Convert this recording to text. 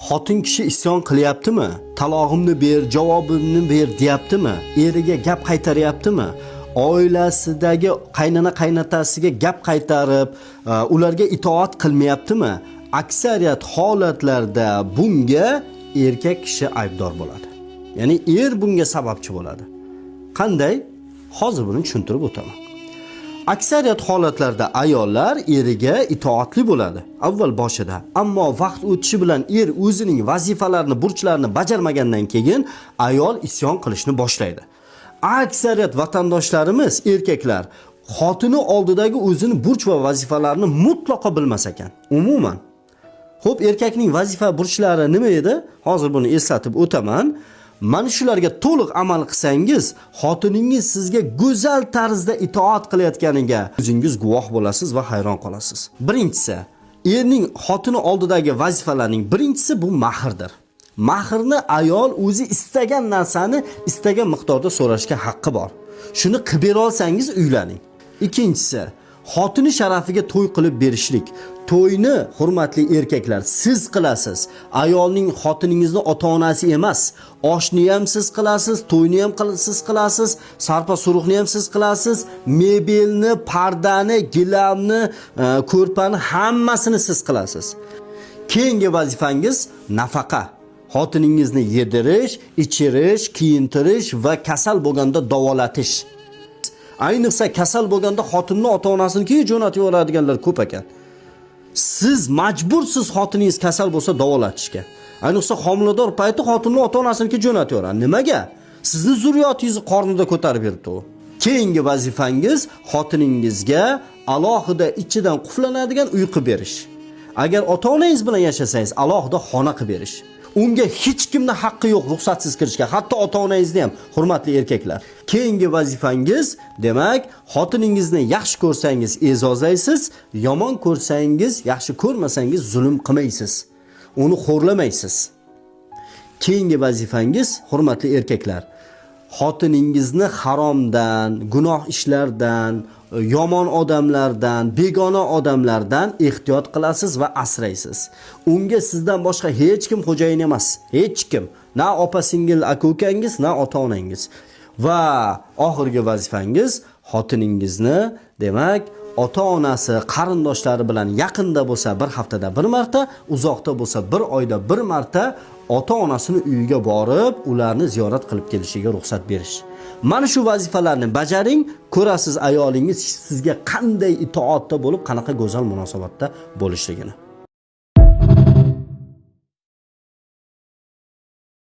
Xotin kishi isyon qilyaptimi? Talog'imni ber, javobimni ber deyaptimi? Eriga gap qaytaryaptimi? Oilasidagi qaynona-qaynotasiga gap qaytarib, ularga itoat qilmayaptimi? Aksariyat holatlarda bunga erkak kishi aybdor bo'ladi. Ya'ni bunga sababchi bo'ladi. Qanday? Hozir buni tushuntirib o'taman. Aksariyat holatlarda ayollar eriga itoatli bo'ladi avval boshida, ammo vaqt o'tishi bilan o'zining vazifalarini, burchlarini bajarmagandan keyin ayol isyon qilishni boshlaydi. Aksariyat vatandoshlarimiz erkaklar xotini oldidagi o'zini burch va vazifalarini mutlaqo bilmas ekan. Umuman. Xo'p, erkakning vazifa burchlari nima edi? Hozir buni eslatib o'taman. Mana shularga to'liq amal qilsangiz, xotiningiz sizga go'zal tarzda itoat qilayotganiga o'zingiz guvoh bo'lasiz va hayron qolasiz. Birinchisi, erning xotini oldidagi vazifalarning birinchisi bu mahrdir. Mahrni ayol o'zi istagan narsani istagan miqdorda so'rashga haqqi bor. Shuni qilib bera olsangiz uylaning. Ikkinchisi, xotini sharafiga to'y qilib berishlik. To'yni, hurmatli erkaklar, siz qilasiz. Ayolning xotiningizni ota-onasi emas. Oshni ham siz qilasiz, to'yni ham siz qilasiz, sarpa suruqni ham siz qilasiz, mebelni, pardani, gilamni, ko'rpani hammasini siz qilasiz. Keyingi vazifangiz nafaqa. Xotiningizni yedirish, ichirish, kiyintirish va kasal bo'lganda davolatish. Ayniqsa kasal bo'lganda xotinni ota-onasinikiga jo'natib yuboradiganlar ko'p ekan. Siz majbursiz xotiningiz kasal bo'lsa davolatishga. Ayniqsa homilador payti xotinni ota-onasinikiga jo'natib yuboradi. Nimaga? Sizni zurriyotingizni qornida ko'tarib yuribdi u. Keyingi vazifangiz xotiningizga alohida ichidan quflanadigan uy qilib berish. Agar ota-onangiz bilan yashasangiz, alohida xona qilib berish. Unga hech kimning haqqi yo'q ruxsatsiz kirishga, hatto ota-onangizni ham, hurmatli erkaklar. Keyingi vazifangiz, demak, xotiningizni yaxshi ko'rsangiz e'zozlaysiz, yomon ko'rsangiz, yaxshi ko'rmasangiz zulm qilmaysiz. Uni xo'rlamaysiz. Keyingi vazifangiz, hurmatli erkaklar, xotiningizni haromdan, gunoh ishlardan, yomon odamlardan, begona odamlardan ehtiyot qilasiz va asraysiz. Unga sizdan boshqa hech kim xo'jayin emas. Hech kim. Na opa-singil aka-ukangiz, na ota-onangiz. Va oxirgi vazifangiz xotiningizni, demak, ota-onasi, qarindoshlari bilan yaqinda bo'lsa bir haftada bir marta, uzoqda bo'lsa bir oyda bir marta ota-onasini uyiga borib, ularni ziyorat qilib kelishiga ruxsat berish. Mana shu vazifalarni bajaring, ko'rasiz ayolingiz sizga qanday itoatda bo'lib, qanaqa go'zal munosabatda bo'lishligini.